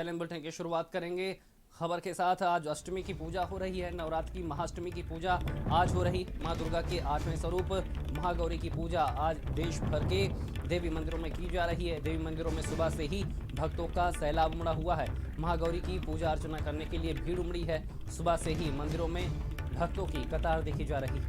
Shailendra bulletin की शुरुआत करेंगे खबर के साथ। आज अष्टमी की पूजा हो रही है। नवरात्र की महाअष्टमी की पूजा आज हो रही। मां दुर्गा के 8वें स्वरूप महागौरी की पूजा आज देश भर के देवी मंदिरों में की जा रही है। देवी मंदिरों में सुबह से ही भक्तों का सैलाब उमड़ा हुआ है। महागौरी की पूजा अर्चना करने के लिए भीड़ उमड़ी है। सुबह से ही मंदिरों में भक्तों की कतार देखी जा रही है।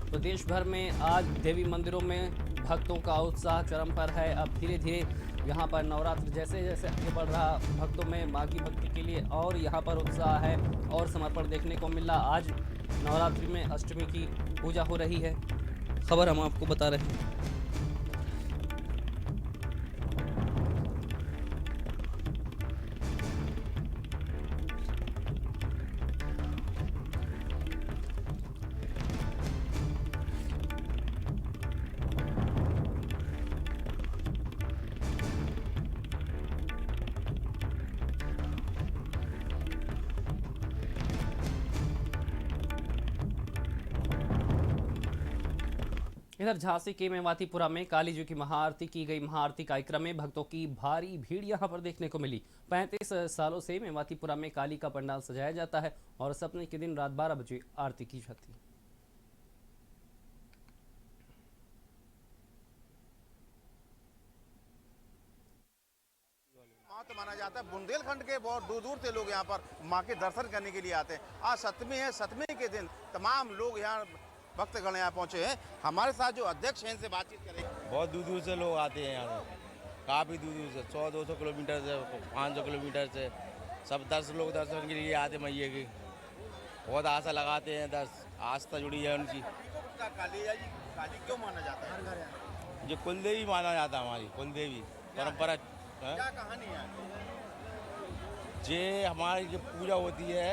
तो देश भर में आज देवी मंदिरों में भक्तों का उत्साह चरम पर है। अब धीरे धीरे यहाँ पर नवरात्र जैसे जैसे आगे बढ़ रहा, भक्तों में माँ की भक्ति के लिए और यहाँ पर उत्साह है और समर्पण देखने को मिल रहा। आज नवरात्रि में अष्टमी की पूजा हो रही है। खबर हम आपको बता रहे हैं। इधर झांसी के मेवातीपुरा में काली जी की महाआरती की गई। महाआरती कार्यक्रम में भक्तों की भारी भीड़ यहां पर देखने को मिली। 35 सालों से मेवातीपुरा में काली का पंडाल सजाया जाता है और सप्तमी के दिन रात 12 बजे आरती की जाती है। तो माना जाता है। बुंदेलखंड के बहुत दूर दूर से लोग यहाँ पर माँ के दर्शन करने के लिए आते हैं। आज सप्तमी है, सप्तमी के दिन तमाम लोग यहाँ भक्तगण यहाँ पहुँचे हैं। हमारे साथ जो अध्यक्ष हैं इनसे बातचीत करेंगे। बहुत दूर दूर से लोग आते हैं यहाँ, काफ़ी दूर दूर से 100-200 किलोमीटर से 500 किलोमीटर से सब लोग दर्शन के लिए आते मैया की। बहुत आशा लगाते हैं, आस्था जुड़ी है उनकी। काली क्यों माना जाता है? जो कुलदेवी माना जाता है, हमारी कुलदेवी परंपरा। क्या कहानी है? जे हमारी जो पूजा होती है,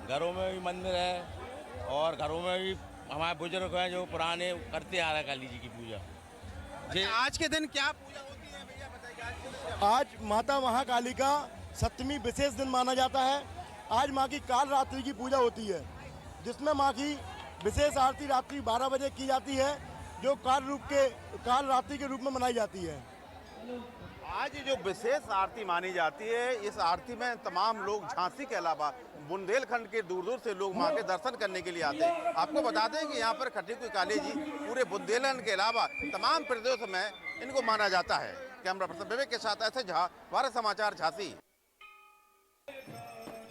घरों में भी मंदिर है और घरों में भी हमारे बुजुर्ग हैं जो पुराने करते आ रहे हैं काली जी की पूजा। आज के दिन क्या पूजा होती है भैया बताइए? आज माता महाकाली का सप्तमी विशेष दिन माना जाता है। आज माँ की काल रात्रि की पूजा होती है, जिसमें माँ की विशेष आरती रात्रि 12 बजे की जाती है, जो काल रात्रि के रूप में मनाई जाती है। आज जो विशेष आरती मानी जाती है, इस आरती में तमाम लोग झांसी के अलावा बुंदेलखंड के दूर दूर से लोग मां के दर्शन करने के लिए आते हैं। आपको बता दें कि यहाँ पर खट्टी हुई काली जी पूरे बुंदेलखंड के अलावा तमाम प्रदेशों में इनको माना जाता है। कैमरा पर्सन विवेक के साथ ऐसे झा, भारत समाचार, झांसी।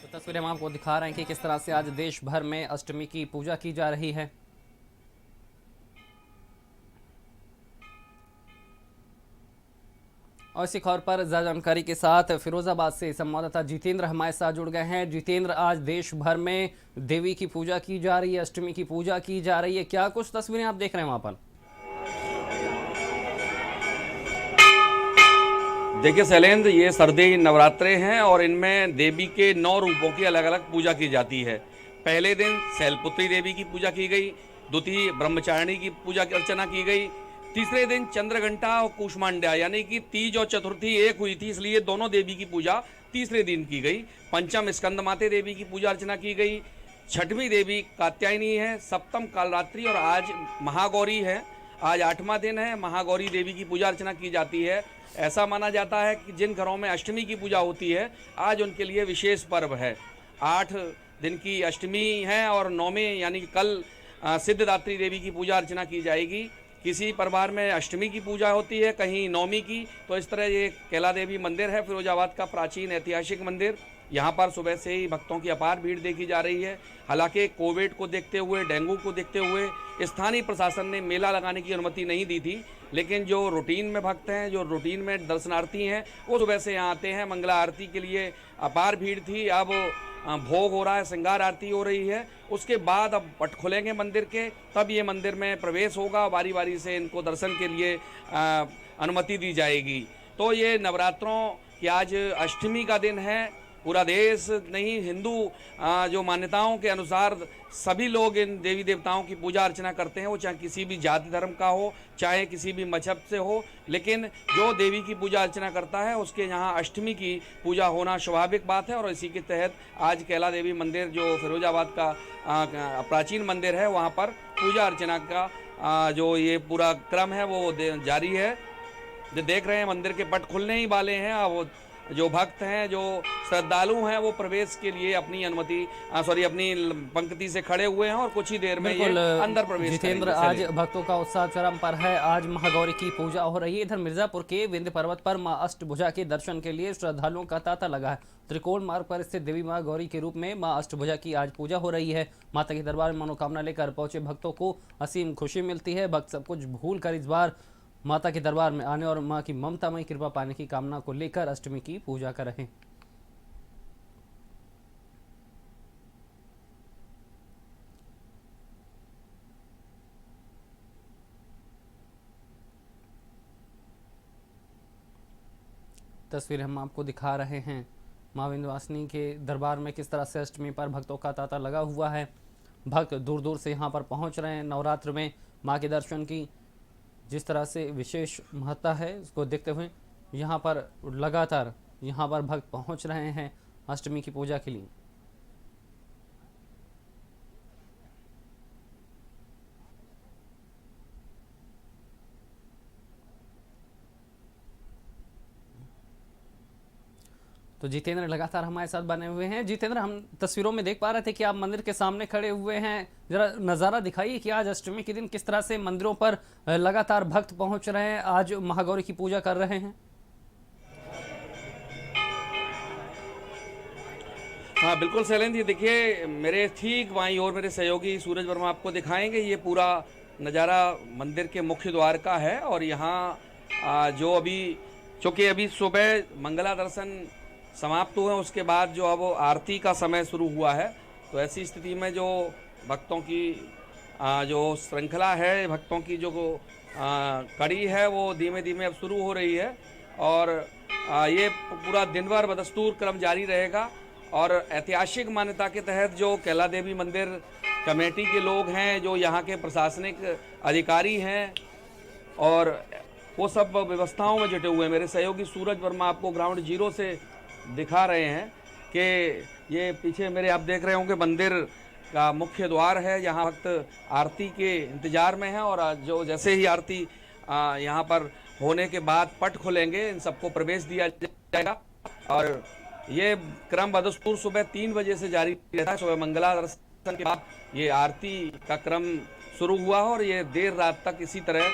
तो तस्वीरें हम आपको दिखा रहे हैं कि किस तरह से आज देश भर में अष्टमी की पूजा की जा रही है। और इसी खबर पर ज्यादा जानकारी के साथ फिरोजाबाद से संवाददाता जितेंद्र हमारे साथ जुड़ गए हैं। जितेंद्र, आज देश भर में देवी की पूजा की जा रही है, अष्टमी की पूजा की जा रही है, क्या कुछ तस्वीरें आप देख रहे हैं वहां पर? देखिए शैलेंद्र, ये शारदीय नवरात्रे हैं और इनमें देवी के 9 रूपों की अलग अलग पूजा की जाती है। पहले दिन शैलपुत्री देवी की पूजा की गई, द्वितीय ब्रह्मचारिणी की पूजा अर्चना की गई, तीसरे दिन चंद्रघंटा और कूष्मांडा यानी कि तीज और चतुर्थी एक हुई थी, इसलिए दोनों देवी की पूजा तीसरे दिन की गई। पंचम स्कंद माते देवी की पूजा अर्चना की गई। छठवीं देवी कात्यायनी है। सप्तम कालरात्रि और आज महागौरी है। आज 8वां दिन है। महागौरी देवी की पूजा अर्चना की जाती है। ऐसा माना जाता है कि जिन घरों में अष्टमी की पूजा होती है, आज उनके लिए विशेष पर्व है। 8 दिन की अष्टमी है और 9वें यानी कि कल सिद्धदात्री देवी की पूजा अर्चना की जाएगी। किसी परिवार में अष्टमी की पूजा होती है, कहीं नौमी की। तो इस तरह ये कैला देवी मंदिर है, फिरोजाबाद का प्राचीन ऐतिहासिक मंदिर। यहाँ पर सुबह से ही भक्तों की अपार भीड़ देखी जा रही है। हालांकि कोविड को देखते हुए, डेंगू को देखते हुए स्थानीय प्रशासन ने मेला लगाने की अनुमति नहीं दी थी, लेकिन जो रूटीन में भक्त हैं, जो रूटीन में दर्शनार्थी हैं, वो सुबह से यहाँ आते हैं। मंगला आरती के लिए अपार भीड़ थी। अब भोग हो रहा है, श्रृंगार आरती हो रही है। उसके बाद अब पट खुलेंगे मंदिर के, तब ये मंदिर में प्रवेश होगा। बारी बारी से इनको दर्शन के लिए अनुमति दी जाएगी। तो ये नवरात्रों की आज अष्टमी का दिन है। पूरा देश नहीं, हिंदू जो मान्यताओं के अनुसार सभी लोग इन देवी देवताओं की पूजा अर्चना करते हैं, वो चाहे किसी भी जाति धर्म का हो, चाहे किसी भी मजहब से हो, लेकिन जो देवी की पूजा अर्चना करता है उसके यहाँ अष्टमी की पूजा होना स्वाभाविक बात है। और इसी के तहत आज कैला देवी मंदिर जो फिरोजाबाद का प्राचीन मंदिर है, वहाँ पर पूजा अर्चना का जो ये पूरा क्रम है वो जारी है। जो देख रहे हैं मंदिर के पट खुलने ही वाले हैं। अब जो भक्त हैं, जो श्रद्धालु हैं, वो प्रवेश के लिए अपनी अपनी पंक्ति से खड़े हुए हैं और कुछ ही देर में ये बिल्कुल अंदर प्रवेश जितेंद्र, करेंगे। आज भक्तों का उत्साह चरम पर है। आज महागौरी की पूजा हो रही है। इधर मिर्जापुर के विंध्य पर्वत पर मां अष्टभुजा के दर्शन के लिए श्रद्धालुओं का तांता लगा है। त्रिकोण मार्ग पर स्थित देवी मां गौरी के रूप में मां अष्टभुजा की आज पूजा हो रही है। माता के दरबार में मनोकामना लेकर पहुंचे भक्तों को असीम खुशी मिलती है। भक्त सब कुछ भूल कर इस बार माता के दरबार में आने और मां की ममतामयी कृपा पाने की कामना को लेकर अष्टमी की पूजा कर रहे हैं। तस्वीर हम आपको दिखा रहे हैं मां विंध्यवासिनी के दरबार में किस तरह से अष्टमी पर भक्तों का तांता लगा हुआ है। भक्त दूर दूर से यहां पर पहुंच रहे हैं। नवरात्र में मां के दर्शन की जिस तरह से विशेष महत्ता है, उसको देखते हुए यहां पर लगातार यहां पर भक्त पहुंच रहे हैं अष्टमी की पूजा के लिए। तो जितेंद्र लगातार हमारे साथ बने हुए हैं। जितेंद्र, हम तस्वीरों में देख पा रहे थे कि आप मंदिर के सामने खड़े हुए हैं। जरा नज़ारा दिखाइए कि आज अष्टमी के दिन किस तरह से मंदिरों पर लगातार भक्त पहुंच रहे हैं, आज महागौरी की पूजा कर रहे हैं। हाँ बिल्कुल शैलेंद्र जी, देखिए मेरे ठीक बाईं ओर मेरे सहयोगी सूरज वर्मा आपको दिखाएंगे। ये पूरा नज़ारा मंदिर के मुख्य द्वार का है और यहाँ जो चूँकि अभी सुबह मंगला दर्शन समाप्त हुए, उसके बाद जो अब आरती का समय शुरू हुआ है, तो ऐसी स्थिति में जो भक्तों की जो श्रृंखला है, भक्तों की जो कड़ी है, वो धीमे धीमे अब शुरू हो रही है और ये पूरा दिन भर बदस्तूर क्रम जारी रहेगा। और ऐतिहासिक मान्यता के तहत जो कैला देवी मंदिर कमेटी के लोग हैं, जो यहाँ के प्रशासनिक अधिकारी हैं और वो सब व्यवस्थाओं में जुटे हुए हैं। मेरे सहयोगी सूरज वर्मा आपको ग्राउंड जीरो से दिखा रहे हैं कि ये पीछे मेरे आप देख रहे होंगे मंदिर का मुख्य द्वार है। यहाँ भक्त आरती के इंतज़ार में हैं और जो जैसे ही आरती यहाँ पर होने के बाद पट खुलेंगे, इन सबको प्रवेश दिया जाएगा और ये क्रम बदस्तूर सुबह 3 बजे से जारी रहता है। सुबह मंगला दर्शन के बाद ये आरती का क्रम शुरू हुआ और ये देर रात तक इसी तरह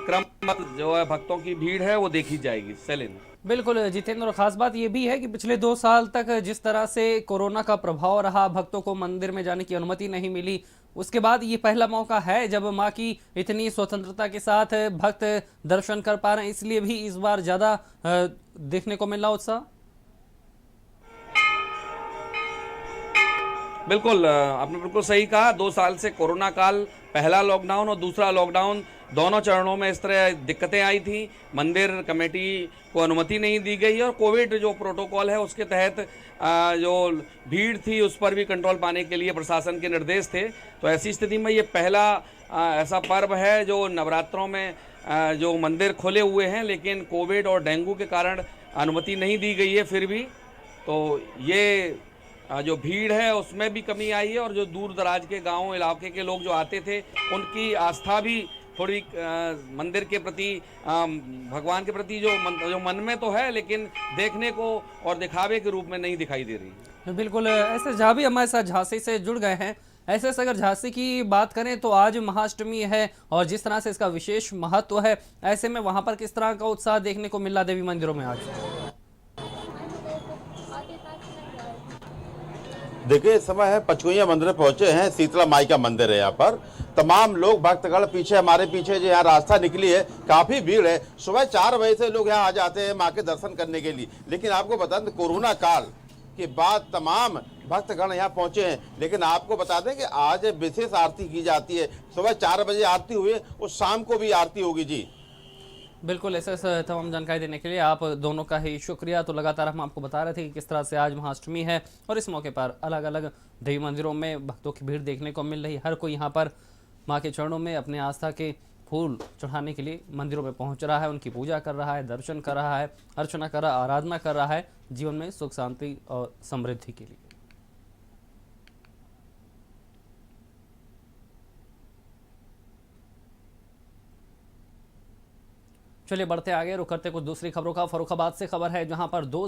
क्रम जो है भक्तों की भीड़ है वो देखी जाएगी। सेलिन बिल्कुल जितेंद्र, और खास बात ये भी है कि पिछले 2 साल तक जिस तरह से कोरोना का प्रभाव रहा, भक्तों को मंदिर में जाने की अनुमति नहीं मिली, उसके बाद ये पहला मौका है जब मां की इतनी स्वतंत्रता के साथ भक्त दर्शन कर पा रहे हैं, इसलिए भी इस बार ज्यादा देखने को मिल रहा उत्साह। बिल्कुल, आपने बिल्कुल सही कहा। 2 साल से कोरोना काल, पहला लॉकडाउन और दूसरा लॉकडाउन, दोनों चरणों में इस तरह दिक्कतें आई थी। मंदिर कमेटी को अनुमति नहीं दी गई और कोविड जो प्रोटोकॉल है उसके तहत जो भीड़ थी उस पर भी कंट्रोल पाने के लिए प्रशासन के निर्देश थे। तो ऐसी स्थिति में ये पहला ऐसा पर्व है जो नवरात्रों में जो मंदिर खुले हुए हैं, लेकिन कोविड और डेंगू के कारण अनुमति नहीं दी गई है। फिर भी तो ये जो भीड़ है उसमें भी कमी आई है और जो दूर दराज के गांव इलाके के लोग जो आते थे, उनकी आस्था भी थोड़ी मंदिर के प्रति, भगवान के प्रति जो मन में तो है, लेकिन देखने को और दिखावे के रूप में नहीं दिखाई दे रही। बिल्कुल, ऐसे जहाँ भी हमारे साथ झांसी से जुड़ गए हैं, ऐसे से अगर झांसी की बात करें तो आज महाअष्टमी है और जिस तरह से इसका विशेष महत्व है, ऐसे में वहाँ पर किस तरह का उत्साह देखने को मिल रहा देवी मंदिरों में आज? देखिए इस समय है पचकुइया मंदिर पहुंचे हैं। शीतला माई का मंदिर है। यहाँ पर तमाम लोग भक्तगण पीछे, हमारे पीछे जो यहाँ रास्ता निकली है, काफी भीड़ है। सुबह 4 बजे से लोग यहाँ आ जाते हैं माँ के दर्शन करने के लिए। लेकिन आपको बता दें कोरोना काल के बाद तमाम भक्तगण यहाँ पहुंचे हैं। लेकिन आपको बता दें कि आज विशेष आरती की जाती है। सुबह 4 बजे आरती हुई है और शाम को भी आरती होगी जी। बिल्कुल, ऐसे तमाम जानकारी देने के लिए आप दोनों का ही शुक्रिया। तो लगातार हम आपको बता रहे थे कि किस तरह से आज महाअष्टमी है और इस मौके पर अलग अलग देवी मंदिरों में भक्तों की भीड़ देखने को मिल रही। हर कोई यहाँ पर माँ के चरणों में अपने आस्था के फूल चढ़ाने के लिए मंदिरों में पहुँच रहा है, उनकी पूजा कर रहा है, दर्शन कर रहा है, अर्चना कर रहा है, आराधना कर रहा है, जीवन में सुख शांति और समृद्धि के लिए। चलिए बढ़ते आगे, रुक करते कुछ दूसरी खबरों का। फर्रुखाबाद से खबर है जहां पर 2